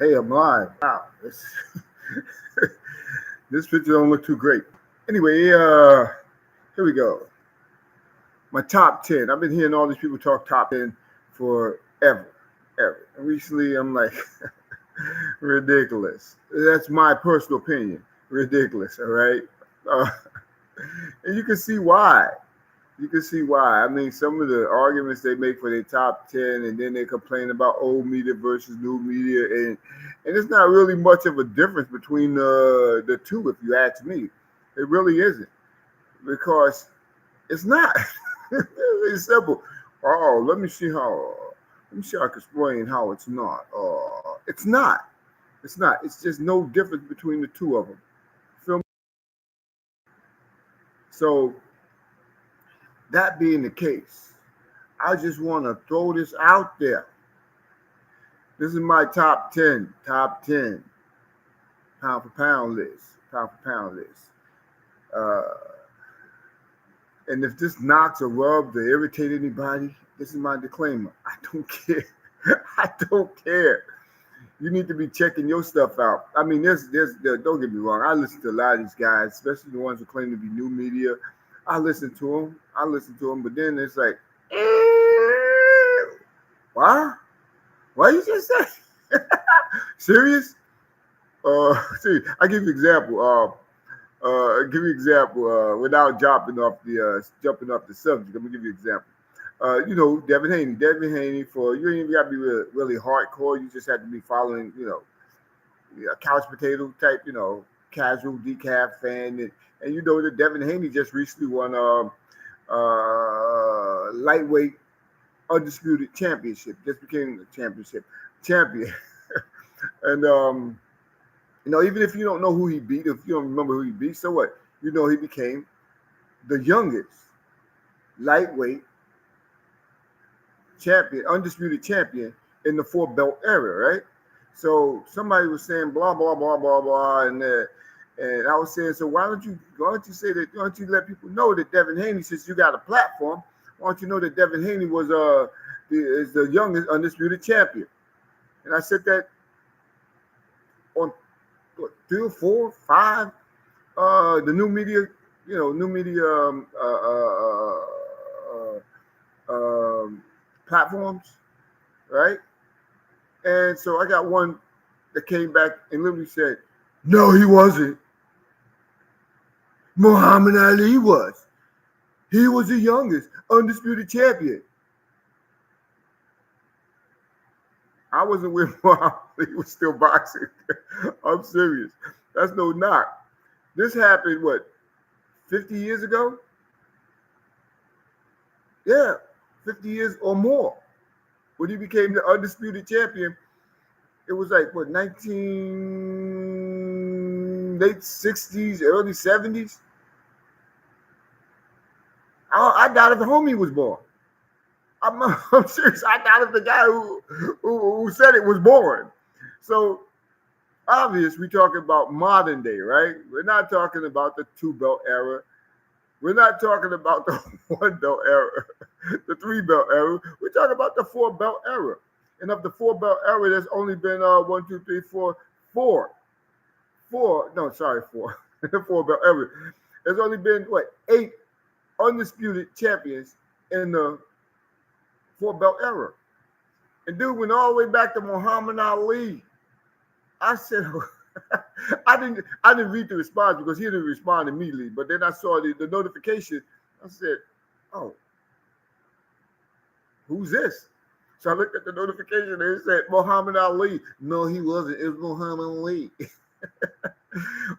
Hey, I'm live. Wow, this picture don't look too great. Anyway, here we go. My top 10. I've been hearing all these people talk top 10 forever, ever. And recently, I'm like, ridiculous. That's my personal opinion. Ridiculous, all right? Uh, and you can see why. You can see why. I mean, some of the arguments they make for their top 10, and then they complain about old media versus new media, and it's not really much of a difference between the two, if you ask me. It really isn't, because it's not. It's simple. Oh, let me see how. Let me see how I can explain how it's not. It's not. It's not. It's just no difference between the two of them. Feel me? So that being the case, I just want to throw this out there. This is my top 10 pound for pound list, pound for pound list. Uh, and if this knocks or rubs or irritate anybody, this is my disclaimer. I don't care. I don't care. You need to be checking your stuff out. I mean, don't get me wrong. I listen to a lot of these guys, especially the ones who claim to be new media. I listen to them, but then it's like, why? Why you just say? Serious? See, I give you an example. Give you an example without jumping off the subject. Let me give you an example. Devin Haney. Devin Haney, for you ain't even got to be really hardcore. You just have to be following, couch potato type, casual decaf fan, and you know that Devin Haney just recently won lightweight undisputed championship. Just became the championship champion, and even if you don't know who he beat, if you don't remember who he beat, so what? You know he became the youngest lightweight champion, undisputed champion in the four belt era, right? So somebody was saying blah blah blah blah blah, and I was saying, so why don't you say that? Why don't you let people know that Devin Haney, since you got a platform, why don't you know that Devin Haney is the youngest undisputed champion? And I said that on what, 3 or 4, 5, the new media, platforms, right? And so I got one that came back and literally said, "No, he wasn't. Muhammad Ali was. He was the youngest undisputed champion." I wasn't with Muhammad Ali. He was still boxing. I'm serious. That's no knock. This happened, what, 50 years ago? Yeah, 50 years or more. When he became the undisputed champion, it was like, what, late 60s, early 70s? I doubt if the homie was born. I'm serious. I doubt if the guy who said it was born. So, obvious, we're talking about modern day, right? We're not talking about the 2 belt era. We're not talking about the 1 belt era, the 3 belt era. We're talking about the 4 belt era. And of the 4 belt era, there's only been 1, 2, 3, 4, 4. 4. No, sorry, 4. The 4 belt era. There's only been, what, 8 undisputed champions in the 4 belt era. And dude went all the way back to Muhammad Ali. I said, I didn't read the response because he didn't respond immediately. But then I saw the notification. I said, oh, who's this? So I looked at the notification and it said Muhammad Ali. No, he wasn't. It was Muhammad Ali.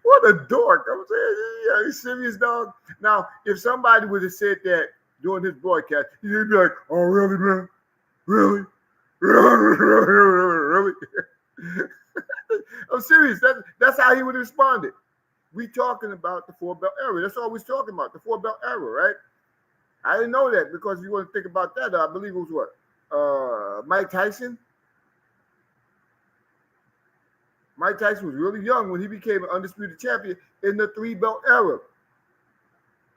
What a dork. I'm saying, yeah, you serious, dog? Now, if somebody would have said that during his broadcast, he'd be like, oh, really, man? Really? Really? I'm serious. That's how he would have responded. We talking about the 4 belt era. That's all we're talking about, the 4 belt era, right? I didn't know that because if you want to think about that, I believe it was what? Mike Tyson? Mike Tyson was really young when he became an undisputed champion in the 3 belt era.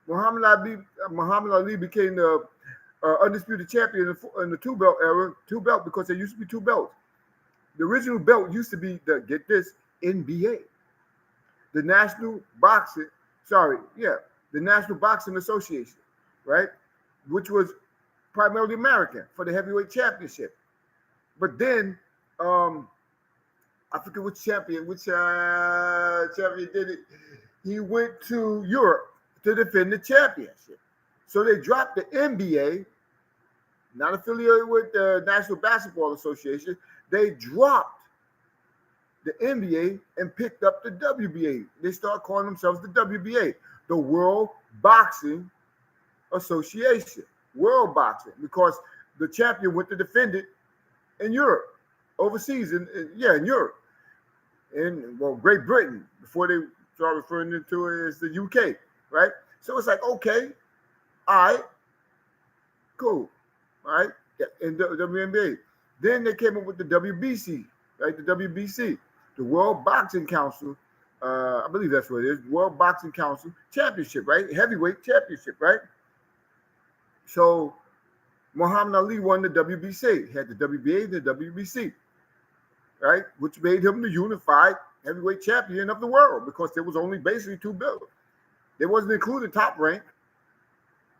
Muhammad Ali became the undisputed champion in the 2 belt era. 2 belt because there used to be 2 belts. The original belt used to be get this, NBA, the National Boxing. Sorry, yeah, the National Boxing Association, right? Which was primarily American for the heavyweight championship. But then, I forget which champion did it. He went to Europe to defend the championship. So they dropped the NBA, not affiliated with the National Basketball Association. They dropped the NBA and picked up the WBA. They started calling themselves the WBA, the World Boxing Association. World Boxing, because the champion went to defend it in Europe, overseas, in Europe, in Great Britain, before they started referring to it as the UK, right? So it's like, okay, all right, cool, all right, in the WNBA. Then they came up with the WBC, right? The WBC, the World Boxing Council. I believe that's what it is. World Boxing Council Championship, right? Heavyweight Championship, right? So Muhammad Ali won the WBC. He had the WBA and the WBC, right? Which made him the unified heavyweight champion of the world, because there was only basically two belts. There wasn't included Top Rank.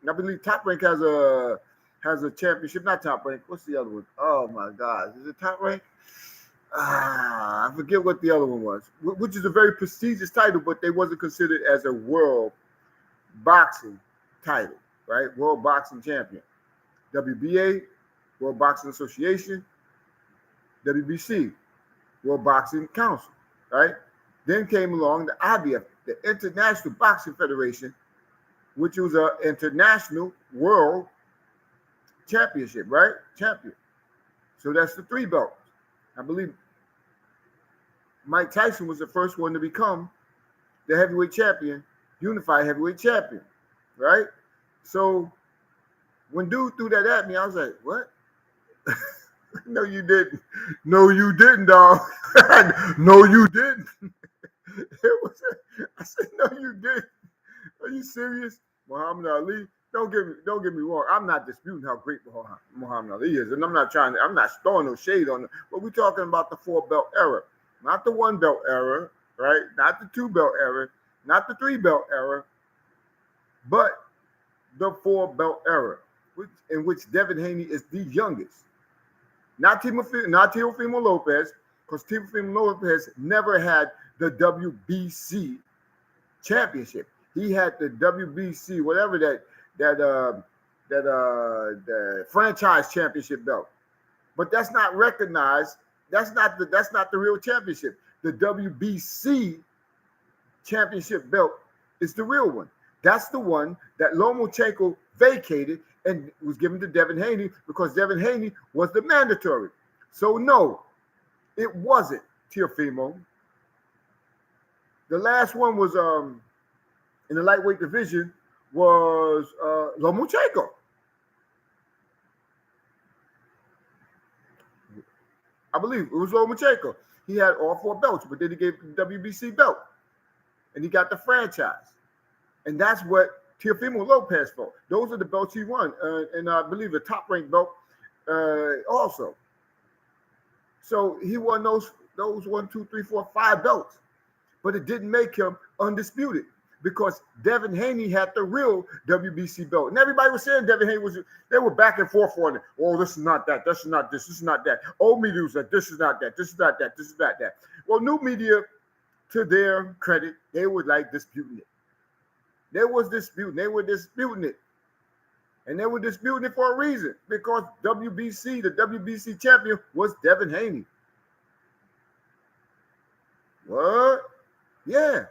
And I believe Top Rank has a championship. Not Top Rank. What's the other one? Oh my God, is it Top Rank? I forget what the other one was, which is a very prestigious title, but they wasn't considered as a world boxing title, right? World Boxing Champion. WBA, World Boxing Association, WBC, World Boxing Council, right? Then came along the IBF, the International Boxing Federation, which was an international world championship, right? Champion. So that's the three belts. I believe Mike Tyson was the first one to become the heavyweight champion, unified heavyweight champion, right? So when dude threw that at me, I was like, what? No, you didn't. No, you didn't, dog. No, you didn't. I said, no, you didn't. Are you serious? Muhammad Ali, don't get me wrong. I'm not disputing how great Muhammad Ali is, and I'm not throwing no shade on it. But we're talking about the 4-belt era, not the 1-belt era, right? Not the 2-belt era, not the 3-belt era, but the 4-belt era, in which Devin Haney is the youngest. Not Teofimo Lopez, because Teofimo Lopez never had the WBC championship. He had the WBC, whatever the franchise championship belt. But that's not recognized. That's not the real championship. The WBC championship belt is the real one. That's the one that Lomachenko vacated and was given to Devin Haney, because Devin Haney was the mandatory. So no, it wasn't Teofimo. The last one was in the lightweight division was Lomachenko. I believe it was Lomachenko. He had all 4 belts, but then he gave the WBC belt, and he got the franchise. And that's what Teofimo Lopez fought. Those are the belts he won, and I believe the Top Rank belt also. So he won those 1, 2, 3, 4, 5 belts, but it didn't make him undisputed, because Devin Haney had the real WBC belt. And everybody was saying Devin Haney they were back and forth on it. Oh, this is not that. This is not this. This is not that. Old media was like, this is not that. This is not that. This is not that. Well, new media, to their credit, they were like disputing it. They were disputing it. And they were disputing it for a reason, because the WBC champion was Devin Haney. What? Yeah.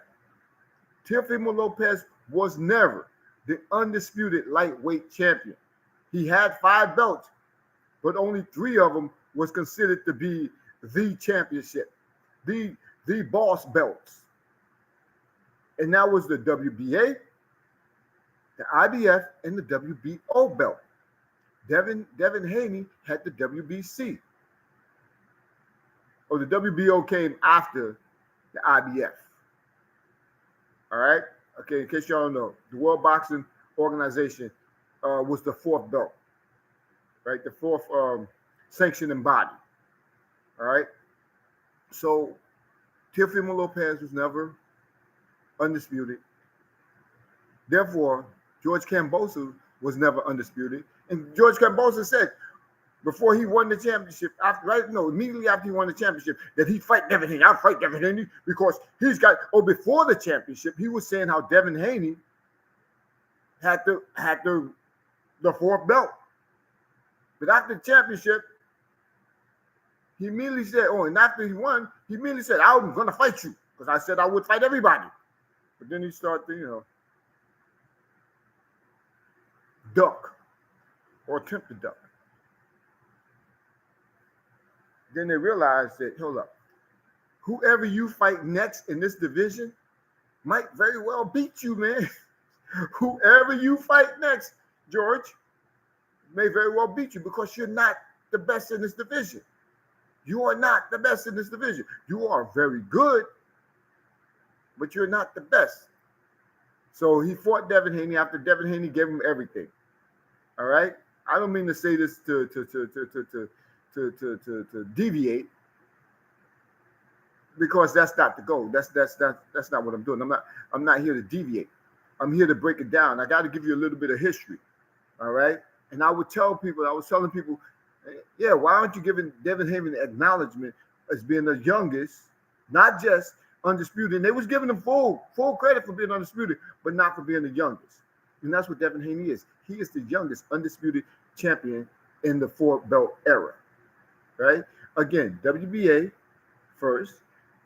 Teofimo Lopez was never the undisputed lightweight champion. He had 5 belts, but only 3 of them was considered to be the championship, the boss belts. And that was the WBA, the IBF, and the WBO belt. Devin Haney had the WBC. Oh, the WBO came after the IBF. All right. Okay. In case y'all don't know, the World Boxing Organization was the 4th belt, right? The 4th sanctioning body. All right. So Teofimo Lopez was never undisputed. Therefore, George Kambosos was never undisputed. And George Kambosos said before he won the championship, immediately after he won the championship, that he'd fight Devin Haney. I'll fight Devin Haney because he's got. Before the championship, he was saying how Devin Haney had the fourth belt. But after the championship, he immediately said, and after he won, he immediately said, I'm going to fight you because I said I would fight everybody. But then he started, duck or attempt to duck. Then they realized that, hold up, whoever you fight next in this division might very well beat you, man. Whoever you fight next, George, may very well beat you because you're not the best in this division. You are not the best in this division. You are very good, but you're not the best. So he fought Devin Haney after Devin Haney gave him everything. All right? I don't mean to say this to deviate, because that's not the goal. That's not what I'm doing. I'm not here to deviate. I'm here to break it down. I got to give you a little bit of history. All right? And I was telling people, yeah, why aren't you giving Devin Haney the acknowledgement as being the youngest, not just undisputed? And they was giving him full credit for being undisputed, but not for being the youngest. And that's what Devin Haney is. He is the youngest undisputed champion in the four-belt era. Right? Again, WBA first,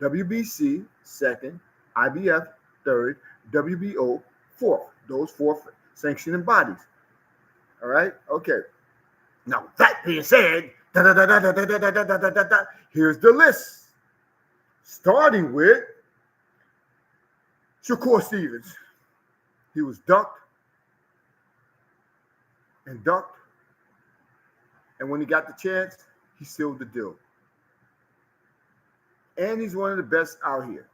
WBC second, IBF third, WBO fourth. Those four sanctioning bodies. All right? Okay. Now, that being said, here's the list. Starting with Shakur Stevens. He was ducked and ducked. And when he got the chance, he sealed the deal. And he's one of the best out here.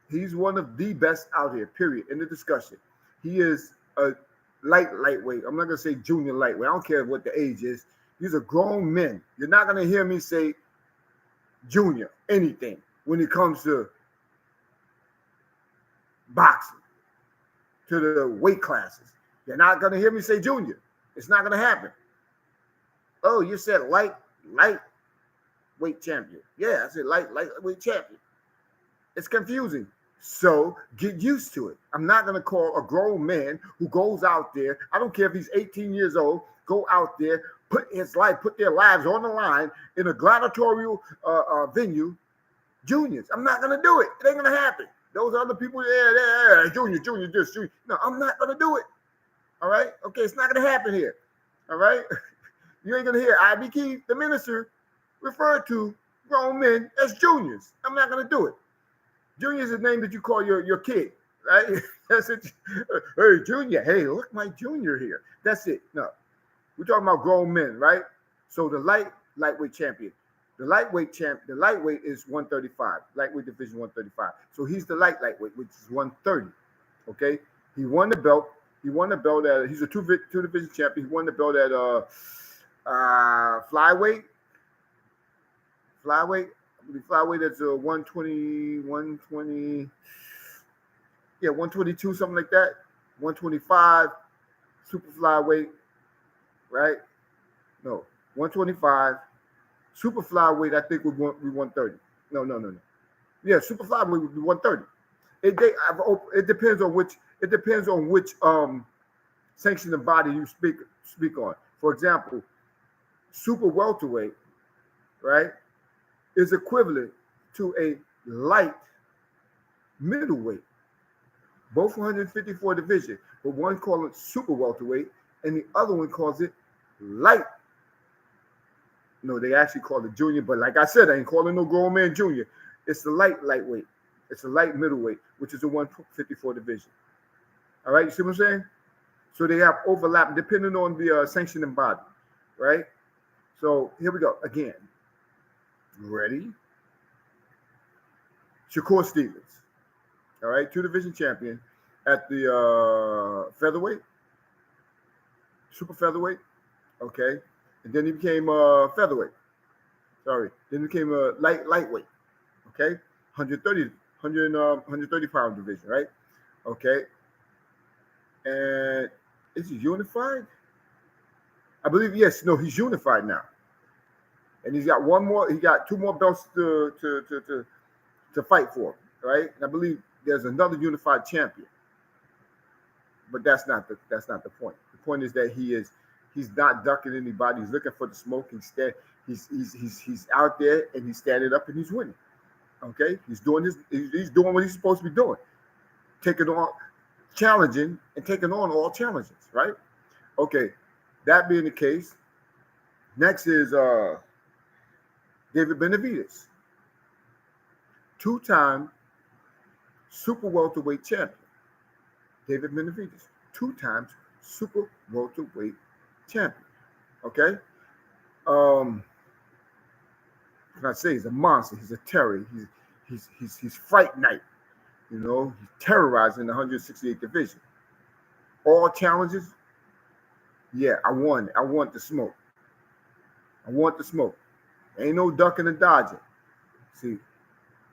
He's one of the best out here, period, in the discussion. He is a lightweight. I'm not going to say junior lightweight. I don't care what the age is. These are grown men. You're not going to hear me say junior, anything, when it comes to boxing, to the weight classes. You're not going to hear me say junior. It's not going to happen. Oh, you said lightweight champion. Yeah, I said lightweight champion. It's confusing. So get used to it. I'm not going to call a grown man who goes out there, I don't care if he's 18 years old, go out there, put their lives on the line in a gladiatorial venue, juniors. I'm not going to do it. It ain't going to happen. Those other people, junior, this, junior. No, I'm not going to do it. All right? Okay, it's not going to happen here. All right? You ain't going to hear I.B. Keith, the minister, refer to grown men as juniors. I'm not going to do it. Junior is the name that you call your kid, right? That's it. Hey, Junior. Hey, look, my Junior here. That's it. No, we're talking about grown men, right? So the lightweight champion, the lightweight is 135, lightweight division 135. So he's the lightweight, which is 130. Okay, he won the belt. He's a two division champion. He won the belt at flyweight. The flyweight is 120, 122, something like that. 125, super flyweight, right? No, 125. Super flyweight, I think, would be 130. No. Yeah, super flyweight would be 130. It depends on which sanctioning body you speak on. For example, super welterweight, right, is equivalent to a light middleweight, both 154 division, but one calls it super welterweight and the other one calls it light. No, they actually call it junior, but like I said, I ain't calling no grown man junior. It's the lightweight. It's a light middleweight, which is a 154 division. All right, you see what I'm saying? So they have overlap depending on the sanctioning body, right? So here we go again. Ready? Shakur Stevens, all right, two division champion at the featherweight, super featherweight, okay, and then he became featherweight, Sorry. Then became a lightweight. Okay, 130 pound division, right? Okay, and is he unified? I believe yes. No, he's unified now, and he's got one more. He got two more belts to fight for, right? And I believe there's another unified champion, but that's not the point. The point is that he's not ducking anybody. He's looking for the smoke. He's out there and he's standing up and he's winning. Okay, he's doing he's doing what he's supposed to be doing, taking on, challenging and taking on all challenges, right? Okay, that being the case, next is David Benavidez, two-time super welterweight champion. David Benavidez, two times super welterweight champion. Okay, I say he's a monster. He's a terror. He's fight night. You know, he's terrorizing the 168 division. All challenges. Yeah, I won. I want the smoke. I want the smoke. Ain't no ducking and dodging. See,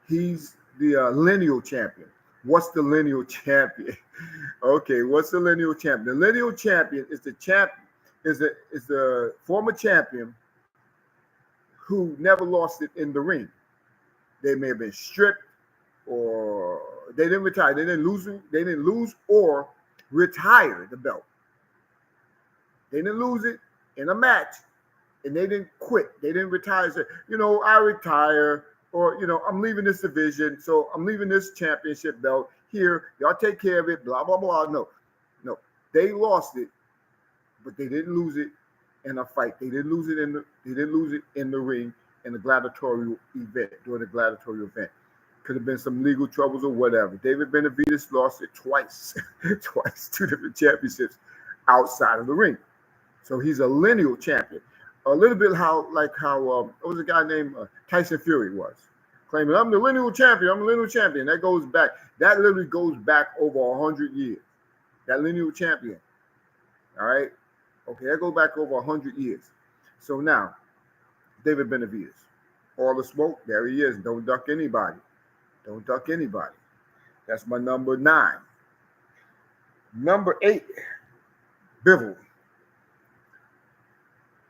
he's the lineal champion. What's the lineal champion? Okay, what's the lineal champion? The lineal champion is the former champion who never lost it in the ring. They may have been stripped, or they didn't retire. They didn't lose or retire the belt. They didn't lose it in a match, and they didn't quit. They didn't retire. Say, I retire, or I'm leaving this division, so I'm leaving this championship belt here. Y'all take care of it. Blah blah blah. No, they lost it, but they didn't lose it in a fight. They didn't lose it in the ring in the gladiatorial event, during the gladiatorial event. Could have been some legal troubles or whatever. David Benavidez lost it twice, two different championships outside of the ring. So he's a lineal champion. A little bit what was a guy named Tyson Fury was, claiming I'm the lineal champion. I'm a lineal champion. That literally goes back over 100 years. That lineal champion. All right. Okay, that goes back over 100 years. So now, David Benavidez, all the smoke, there he is. Don't duck anybody. Don't duck anybody. That's my number 9. Number 8, Bivol.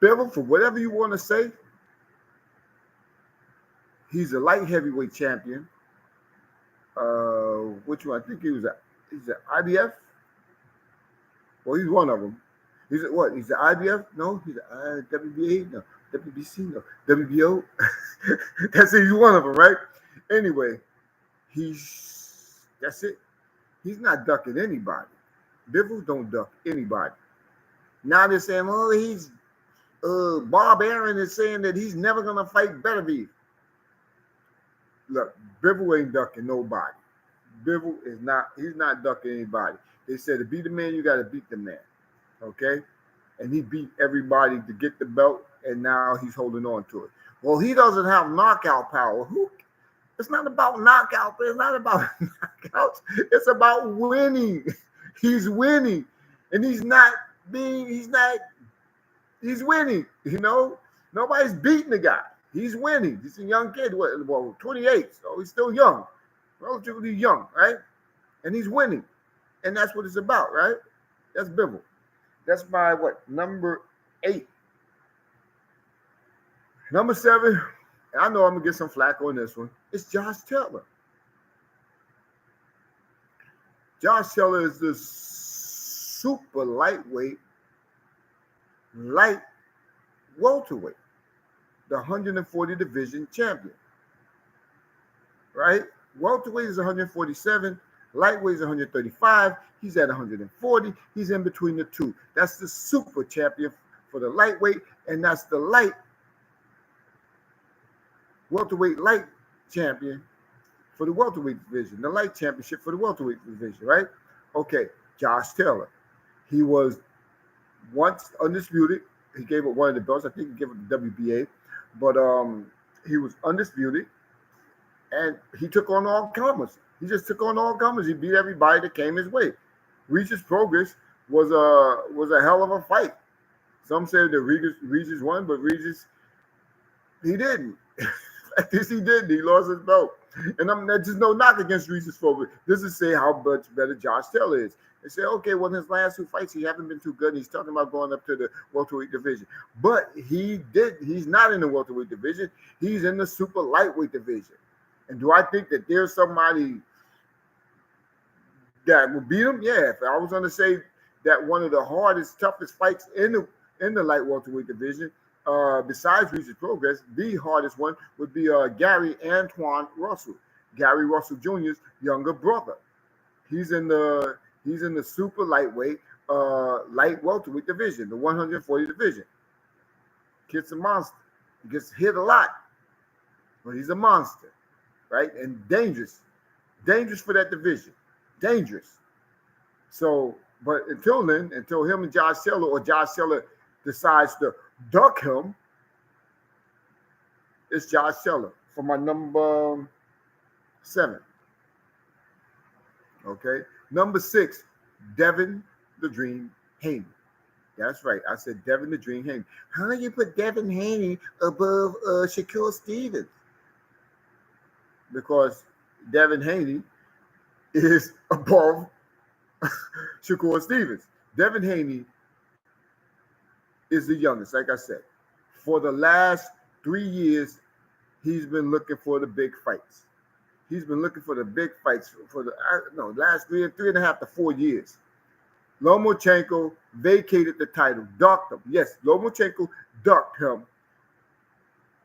Bivol, for whatever you want to say, he's a light heavyweight champion. Which one? I think he's an IBF. Well, he's one of them. He's what? He's the IBF? No, he's the WBA? No, WBC? No, WBO? That's it. He's one of them, right? Anyway, that's it. He's not ducking anybody. Bivol don't duck anybody. Now they're saying, he's Bob Aaron is saying that he's never gonna fight Benavidez. Look, Bivol ain't ducking nobody. Bivol he's not ducking anybody. They said to beat the man, you gotta beat the man. Okay? And he beat everybody to get the belt, and now he's holding on to it. Well, he doesn't have knockout power. It's not about knockout, but it's not about knockouts. It's about winning. He's winning. And he's winning, Nobody's beating the guy. He's winning. He's a young kid, 28, so he's still young, relatively young, right? And he's winning. And that's what it's about, right? That's Bivol. That's my, number 8. Number 7, I know I'm going to get some flack on this one. It's Josh Taylor. Josh Taylor is the super lightweight, light welterweight, the 140 division champion, right? Welterweight is 147, lightweight is 135. He's at 140. He's in between the two. That's the super champion for the lightweight, and that's the welterweight light champion for the welterweight division, the light championship for the welterweight division, right? Okay, Josh Taylor. He was once undisputed. He gave up one of the belts. I think he gave it the WBA, but he was undisputed, and he took on all comers. He just took on all comers. He beat everybody that came his way. Regis Progress was a hell of a fight. Some say that Regis won, but Regis He didn't. At least he didn't. He lost his belt. And that's just no knock against Regis Philbin. This is say how much better Josh Taylor is. They say, okay, well, in his last two fights, he haven't been too good. And he's talking about going up to the welterweight division. But he's not in the welterweight division. He's in the super lightweight division. And do I think that there's somebody that will beat him? Yeah. If I was going to say that one of the hardest, toughest fights in the light welterweight division, besides Regis Progress, the hardest one would be Gary Antoine Russell, Gary Russell Jr.'s younger brother. He's in the super lightweight, light welterweight division, the 140 division. Kid's a monster. He gets hit a lot, but he's a monster, right? And dangerous for that division, dangerous. So, but until then, until him and Josh Taylor or Josh Taylor decides to duck him, it's Josh Taylor for my number 7. Okay. Number 6, Devin the Dream Haney. That's right. I said Devin the Dream Haney. How do you put Devin Haney above Shakur Stevens? Because Devin Haney is above Shakur Stevens. Devin Haney is the youngest, like I said. For the last 3 years, he's been looking for the big fights. He's been looking for the big fights for the last 3.5 to 4 years. Lomachenko vacated the title, ducked him. Yes, Lomachenko ducked him.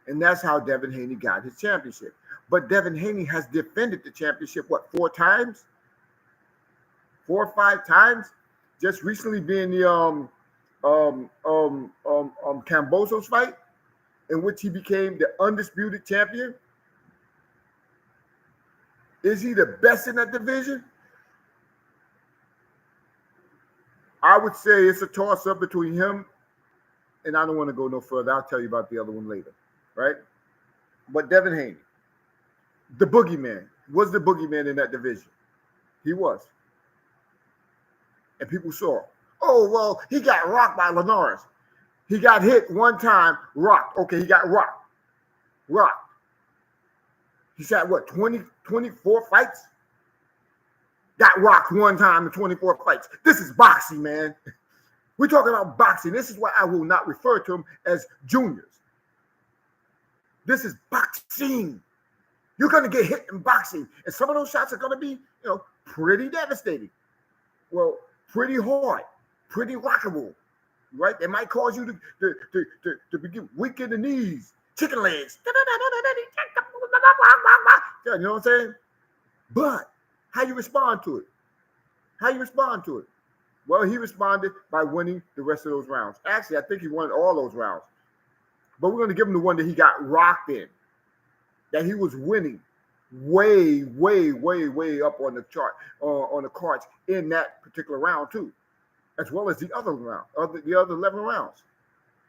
And that's how Devin Haney got his championship. But Devin Haney has defended the championship, 4 times? 4 or 5 times? Just recently being the Kambosos fight, in which he became the undisputed champion. Is he the best in that division? I would say it's a toss-up between him, and I don't want to go no further. I'll tell you about the other one later, right? But Devin Haney, the boogeyman, was the boogeyman in that division. He was. And people saw, oh, well, he got rocked by Linares. He got hit one time, rocked. Okay, he got rocked. Rocked. He's had, 24 fights? Got rocked one time in 24 fights. This is boxing, man. We're talking about boxing. This is why I will not refer to him as juniors. This is boxing. You're going to get hit in boxing. And some of those shots are going to be, pretty devastating. Well, pretty hard, pretty rockable, right? They might cause you to begin weak in the knees, chicken legs. You know what I'm saying? But how you respond to it? How you respond to it? Well, he responded by winning the rest of those rounds. Actually, I think he won all those rounds. But we're going to give him the one that he got rocked in, that he was winning way, way, way, way up on the chart, on the cards in that particular round too, as well as the other round, the other 11 rounds.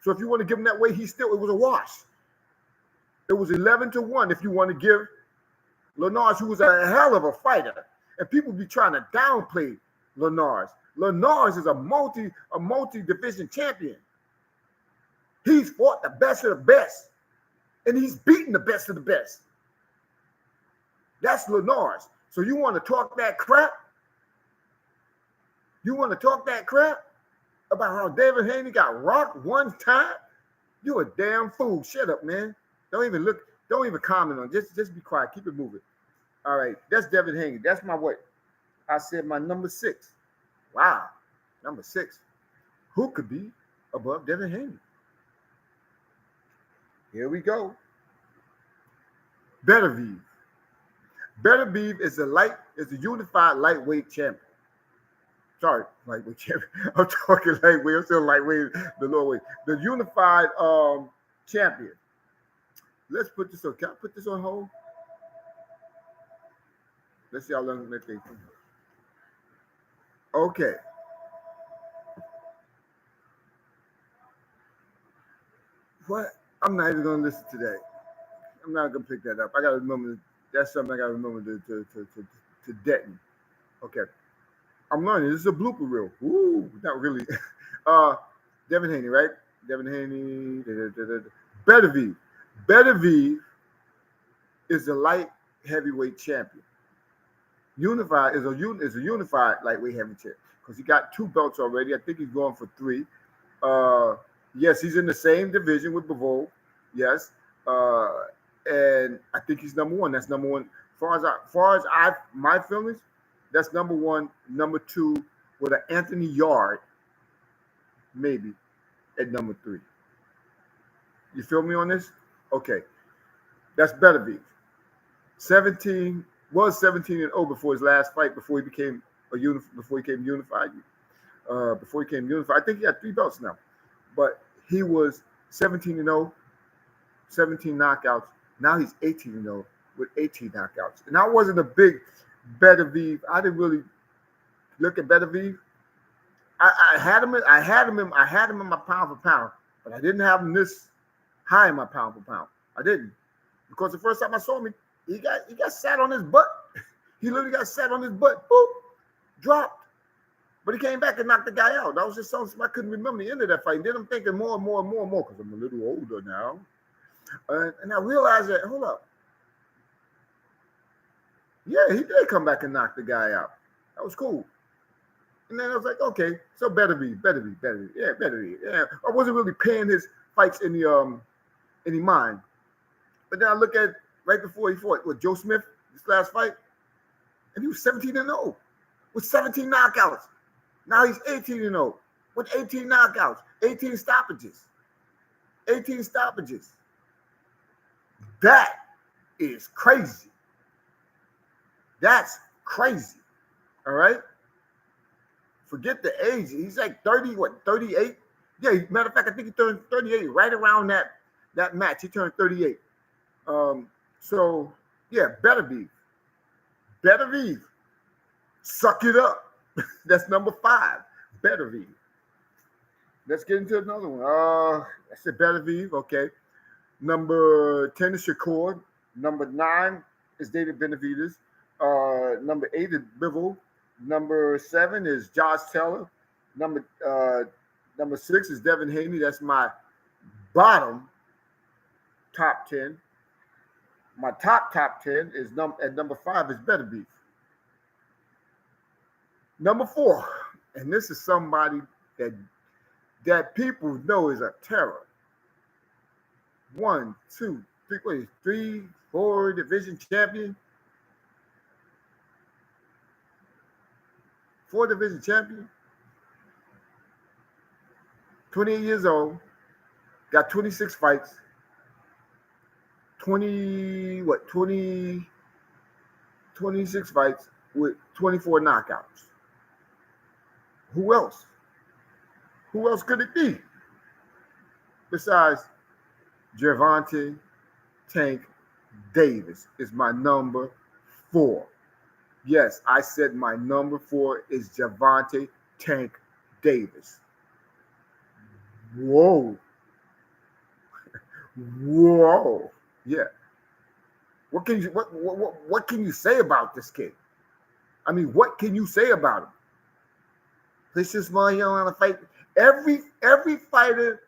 So if you want to give him that way, it was a wash. It was 11-1 if you want to give Linares, who was a hell of a fighter. And people be trying to downplay Linares. Linares is a multi-division champion. He's fought the best of the best. And he's beaten the best of the best. That's Linares. So you want to talk that crap? You want to talk that crap about how David Haney got rocked one time? You a damn fool. Shut up, man. Don't even comment on it. Just be quiet. Keep it moving. All right. That's David Haney. That's my what? I said my number 6. Wow. Number 6. Who could be above David Haney? Here we go. Beterbiev. Beterbiev is a unified lightweight champion. Sorry, lightweight champion. I'm talking lightweight. I'm still lightweight, the lower weight. The unified champion. Let's put this on. Can I put this on hold? Let's see how long that takes. Okay. What? I'm not even gonna listen today. I'm not gonna pick that up. I gotta remember. That's something I gotta remember to deaden. Okay. I'm learning. This is a blooper reel. Ooh, not really. Devin Haney, right? Devin Haney. Beterbiev. Beterbiev is the light heavyweight champion. Unified is a unified lightweight heavyweight champion because he got 2 belts already. I think he's going for 3. Yes, he's in the same division with Bivol. Yes, and I think he's number 1. That's number 1. Far as my feelings, that's number 1. Number 2 with an Anthony Yard, maybe at number 3. You feel me on this? Okay, that's Beterbiev. 17 was 17-0 before his last fight. Before he became before he came unified. Before he came unified, I think he had 3 belts now, but he was 17-0, 17 knockouts. Now he's 18-0 with 18 knockouts. And I wasn't a big Beterbiev. I didn't really look at Beterbiev. I had him in my pound for pound, but I didn't have him this high in my pound for pound. I didn't, because the first time I saw him, he got sat on his butt. He literally got sat on his butt. Boop, dropped. But he came back and knocked the guy out. That was just something I couldn't remember the end of that fight. And then I'm thinking more and more because I'm a little older now. And I realized that, hold up. Yeah, he did come back and knock the guy out. That was cool. And then I was like, okay, so Beterbiev. Yeah, Beterbiev. Yeah, I wasn't really paying his fights any mind. But then I look at right before he fought with Joe Smith, this last fight, and he was 17-0 with 17 knockouts. Now he's 18-0 with 18 knockouts, 18 stoppages. 18 stoppages. That is crazy. That's crazy. All right? Forget the age. He's like 30, 38? Yeah, matter of fact, I think he turned 38 right around that match. He turned 38. So, yeah, Beterbiev. Suck it up. That's number 5. Beterbiev. Let's get into another one. I said Beterbiev. Okay. Number 10 is Shakur. Number 9 is David Benavidez. Number 8 is Bivol. Number 7 is Josh Taylor. Number 6 is Devin Haney. That's my bottom top 10. My top 10 is at number 5 is Beterbiev. Number 4, and this is somebody that people know is a terror. 1, 2, 3, 4 division champion. 4 division champion. 28 years old. Got 26 fights. 26 fights with 24 knockouts. Who else? Who else could it be? Besides Gervonta Tank Davis is my number 4. Yes, I said my number 4 is Gervonta Tank Davis. Whoa. Whoa. Yeah. What can you say about this kid? I mean, what can you say about him? This is why you want to fight. Every fighter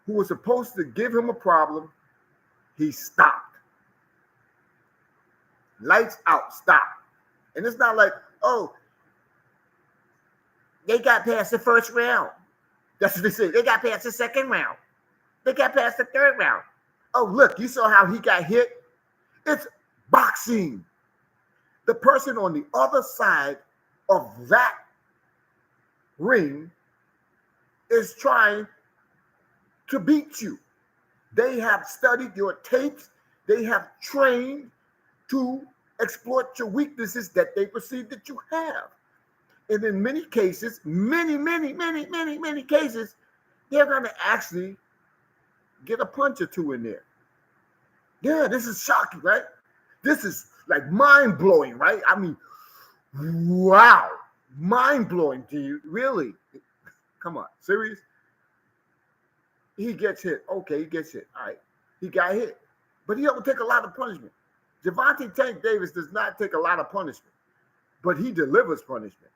who was supposed to give him a problem, he stopped. Lights out, stop. And it's not like, oh, they got past the first round. That's what they say. They got past the second round. They got past the third round. Oh, look, you saw how he got hit? It's boxing. The person on the other side of that ring is trying to beat you. They have studied your tapes. They have trained to exploit your weaknesses that they perceive that you have. And in many cases, many cases, they're going to actually get a punch or two in there. Yeah, this is shocking, right? This is like mind-blowing, right? I mean, wow. Mind-blowing to you. Really? Come on. Serious? He gets hit. Okay, he gets hit. All right. He got hit. But he don't take a lot of punishment. Gervonta Tank Davis does not take a lot of punishment, but he delivers punishment.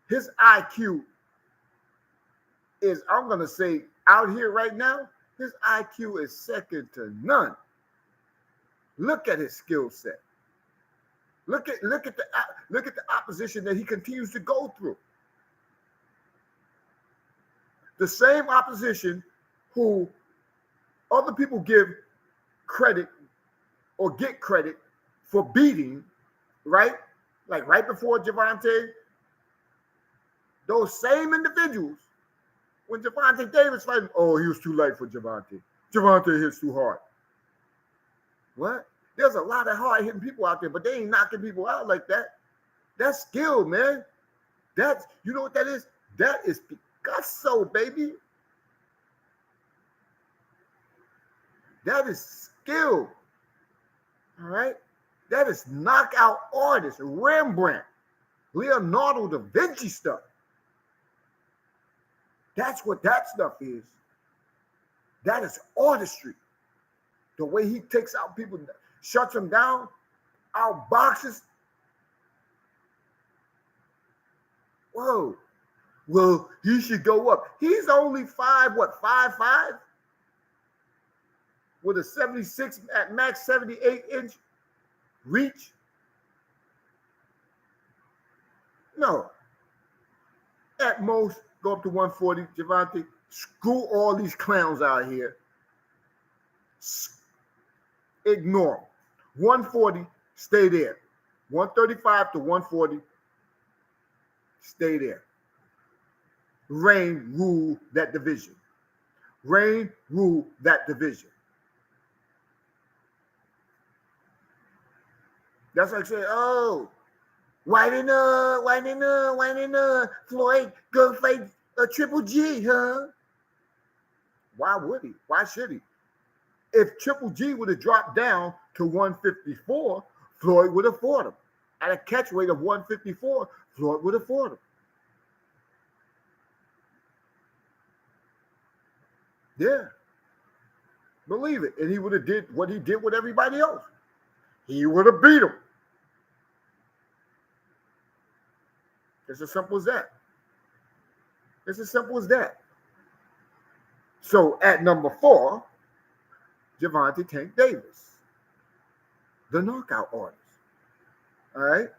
His IQ is, I'm going to say, out here right now, His IQ is second to none. Look at his skill set. Look at the opposition that he continues to go through. The same opposition who other people give credit or get credit for beating, right? Like right before Gervonta, those same individuals, when Gervonta Davis fighting, oh, he was too light for Gervonta. Gervonta hits too hard. What? There's a lot of hard hitting people out there, but they ain't knocking people out like that. That's skill, man. That's, you know what that is? That is Picasso, baby. That is skill. All right? That is knockout artist, Rembrandt, Leonardo da Vinci stuff. That's what that stuff is. That is artistry. The way he takes out people, shuts them down, out boxes. Whoa. Well, he should go up. He's only 5'5"? With a 76 at max 78-inch reach? No. At most, go up to 140, Gervonta. Screw all these clowns out here. Ignore them. 140, stay there. 135 to 140, stay there. Reign, rule that division. Reign, rule that division. That's like saying, oh, why didn't Floyd go fight a Triple G, huh? Why would he? Why should he? If Triple G would have dropped down to 154, Floyd would have fought him. At a catch weight of 154, Floyd would have fought him. Yeah. Believe it. And he would have did what he did with everybody else. He would have beat him. It's as simple as that. It's as simple as that. So at number 4, Gervonta Tank Davis, the knockout artist. All right?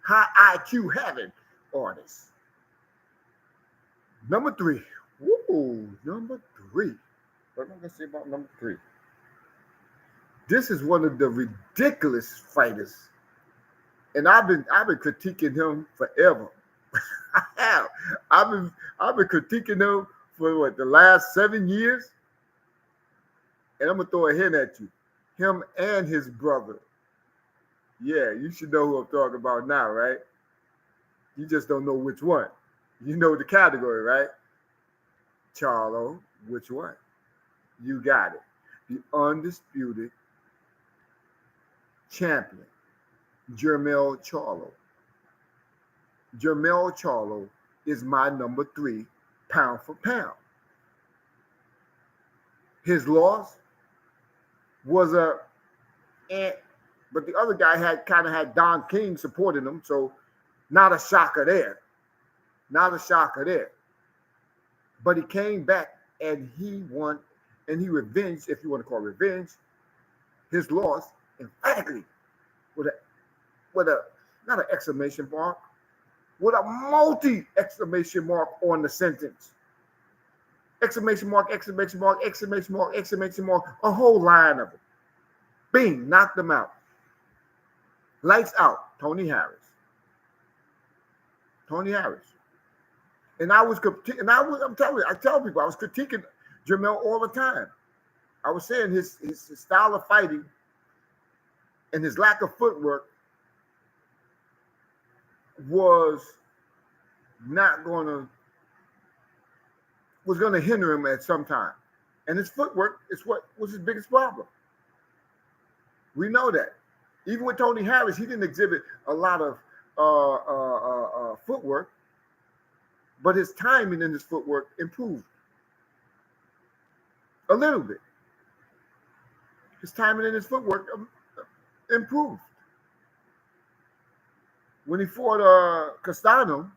High IQ having artist. Number 3. Woo, number 3. What am I going to say about number 3? This is one of the ridiculous fighters. And I've been critiquing him forever. I have. I've been critiquing him for the last 7 years. And I'm gonna throw a hint at you. Him and his brother. Yeah, you should know who I'm talking about now, right? You just don't know which one. You know the category, right? Charlo, which one? You got it. The undisputed champion, Jermell Charlo. Jermell Charlo is my number 3 pound for pound. His loss was but the other guy had Don King supporting him, so not a shocker there. Not a shocker there. But he came back and he won, and he revenged, if you want to call it revenge, his loss emphatically with a not an exclamation mark, with a multi-exclamation mark on the sentence. Exclamation mark, exclamation mark, exclamation mark, exclamation mark, a whole line of them. Bing, knocked them out. Lights out, Tony Harris. Tony Harris. And I'm telling you, I tell people, I was critiquing Jermell all the time. I was saying his style of fighting and his lack of footwork was going to hinder him at some time. And his footwork is what was his biggest problem. We know that. Even with Tony Harris, he didn't exhibit a lot of footwork, but his timing in his footwork improved a little bit. His timing in his footwork improved. When he fought Castano,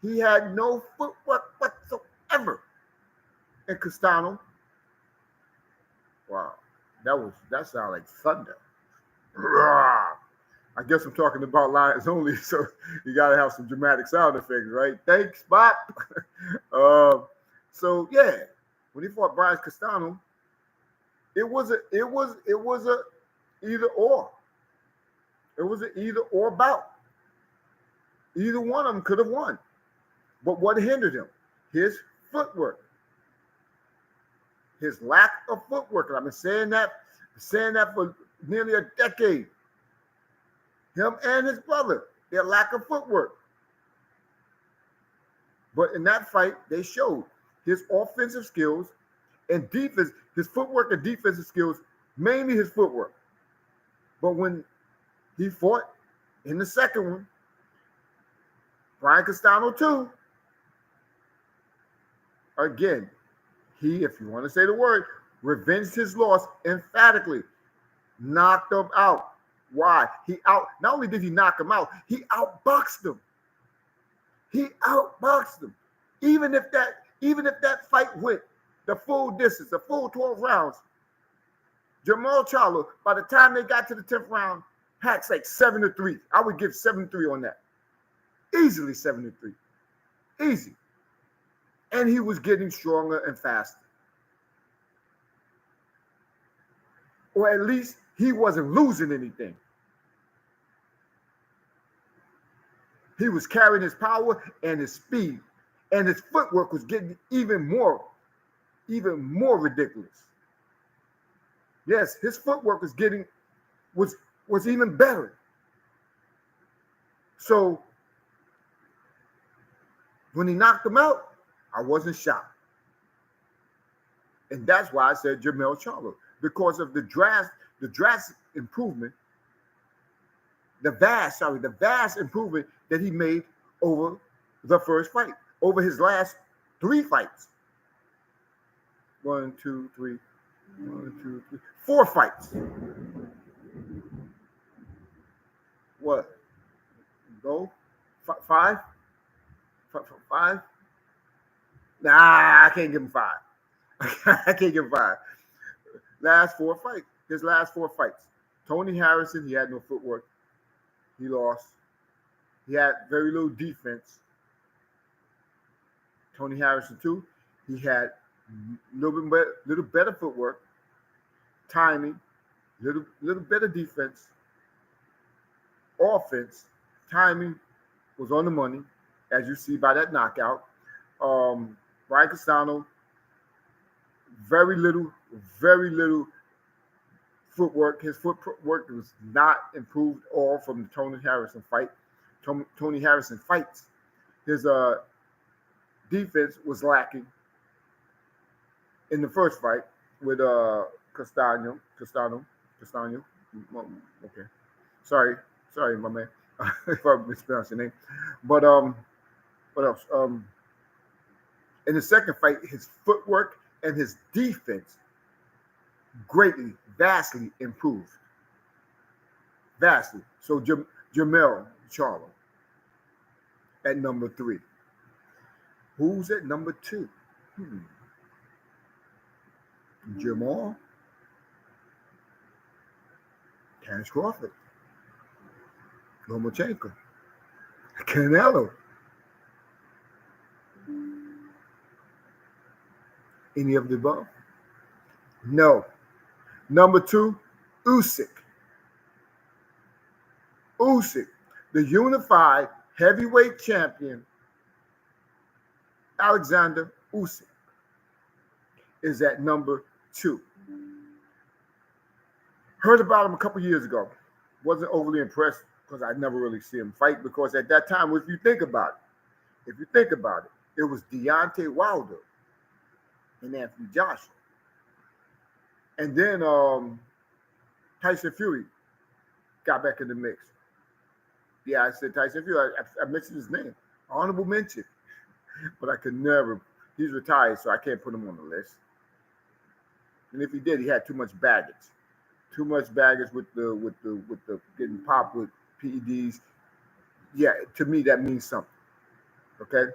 he had no footwork whatsoever. and Castano. Wow, that sounded like thunder. I guess I'm talking about Lions only, so you gotta have some dramatic sound effects, right? Thanks, Bob. So yeah, when he fought Brian Castano, it was a either or. It was an either or bout. Either one of them could have won. But what hindered him? His footwork. His lack of footwork. And I've been saying that for nearly a decade. Him and his brother, their lack of footwork. But in that fight, they showed his offensive skills and defense, his footwork and defensive skills, mainly his footwork. But when he fought in the second one, Brian Castano too, again, he, if you want to say the word, revenged his loss emphatically, knocked him out. Why? Not only did he knock him out, he outboxed him. He outboxed him. Even if that fight went the full distance, the full 12 rounds, Jermall Charlo, by the time they got to the 10th round, Hat's like 7-3. I would give 7-3 on that. Easily 7-3. Easy. And he was getting stronger and faster. Or at least he wasn't losing anything. He was carrying his power and his speed. And his footwork was getting even more ridiculous. Yes, his footwork was even better. So when he knocked him out, I wasn't shocked. And that's why I said Jermall Charlo, because of the drastic improvement, the vast improvement that he made over the first fight, over his last 3 fights. 1, 2, 3, 4 fights. What? Go? 5? 5? Nah, I can't give him 5. I can't give him 5. Last 4 fights. His last 4 fights. Tony Harrison, he had no footwork. He lost. He had very little defense. Tony Harrison, too. He had a little better footwork, timing, little better defense, offense, timing was on the money, as you see by that knockout. Brian Castano, very little footwork. His footwork was not improved all from the Tony Harrison fight. Tony Harrison fights. His defense was lacking in the first fight with Castano. Okay. Sorry, my man, if I mispronounced your name. But what else? In the second fight, his footwork and his defense vastly improved. Vastly. So Jermall Charlo at number 3. Who's at number 2? Jermall, Terence Crawford, Lomachenko, Canelo. Any of the above? No. Number 2, Usyk. Usyk, the unified heavyweight champion, Alexander Usyk, is at number 2. Heard about him a couple years ago. Wasn't overly impressed because I never really see him fight, because at that time, if you think about it, it was Deontay Wilder and Anthony Joshua. And then Tyson Fury got back in the mix. Yeah, I said Tyson Fury. I mentioned his name. Honorable mention. But I could never. He's retired, so I can't put him on the list. And if he did, he had too much baggage. Too much baggage with the getting popped with PEDs. Yeah, to me that means something. Okay.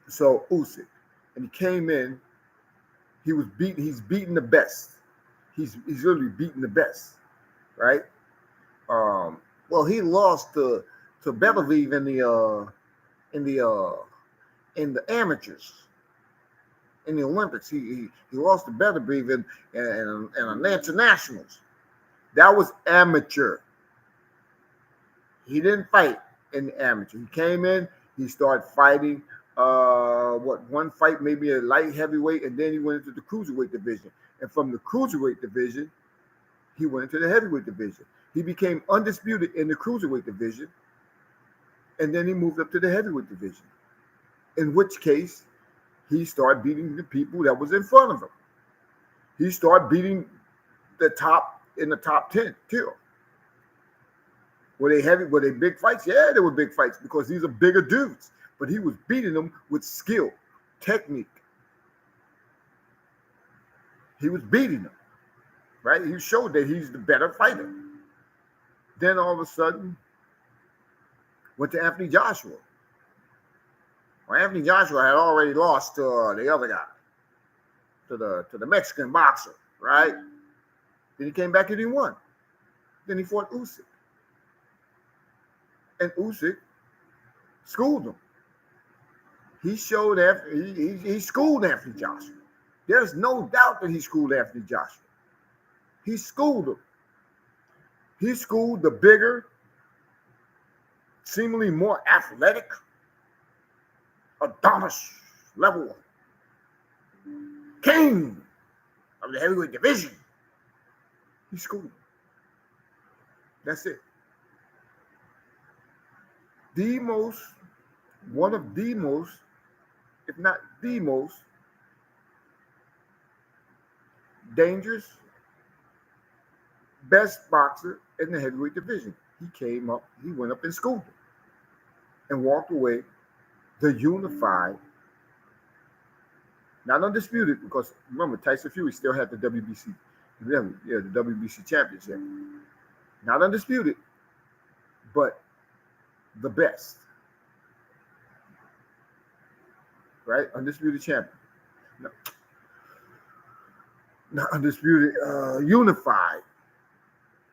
So Usyk, and he came in He's beating the best. He's literally beating the best, right? Um, well, he lost to Beterbiev in the uh, in the amateurs in the Olympics. He lost to Beterbiev in the internationals. That was amateur. He didn't fight in the amateur. He came in. He started fighting. One fight maybe a light heavyweight, and then he went into the cruiserweight division. And from the cruiserweight division, he went into the heavyweight division. He became undisputed in the cruiserweight division, and then he moved up to the heavyweight division. In which case, he started beating the people that was in front of him. He started beating the top in the top 10 too. Were they big fights? Yeah, they were big fights because these are bigger dudes. But he was beating them with skill, technique. He was beating them, right? He showed that he's the better fighter. Then all of a sudden, went to Anthony Joshua. Well, Anthony Joshua had already lost to the other guy, to the Mexican boxer, right? Then he came back and he won. Then he fought Usyk. And Usyk schooled him. He showed he schooled Anthony Joshua. There's no doubt that he schooled Anthony Joshua. He schooled him. He schooled the bigger, seemingly more athletic, Adonis level king of the heavyweight division. He schooled him. That's it. One of the most, if not the most, dangerous, best boxer in the heavyweight division. He went up and schooled him and walked away the unified, not undisputed, because remember, Tyson Fury still had the WBC, the WBC championship. Not undisputed, but the best. Right? Undisputed champion. No. Not undisputed, unified.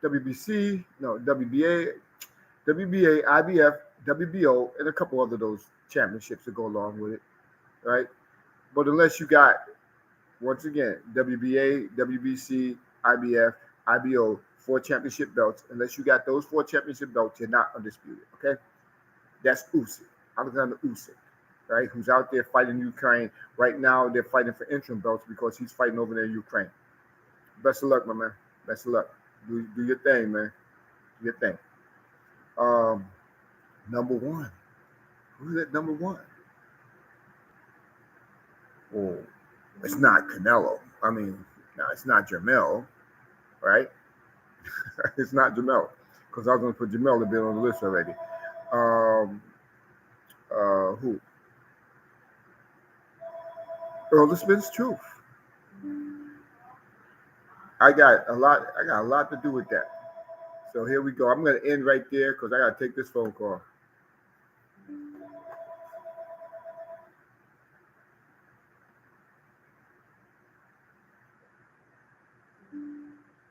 WBC, no, WBA, IBF, WBO, and a couple other those championships that go along with it, right? But unless you got, once again, WBA, WBC, IBF, IBO, 4 championship belts, unless you got those 4 championship belts, you're not undisputed, okay? That's Usyk, Alexander Usyk, right? Who's out there fighting Ukraine. Right now, they're fighting for interim belts because he's fighting over there in Ukraine. Best of luck, my man. Best of luck. Do your thing, man. Do your thing. Number 1. Who's at number 1? Oh, it's not Canelo. I mean, no, it's not Jamel, right? It's not Jamel, because I was going to put Jamel to be on the list already. Who? Earl Smith's Truth. I got a lot to do with that. So here we go. I'm going to end right there because I got to take this phone call.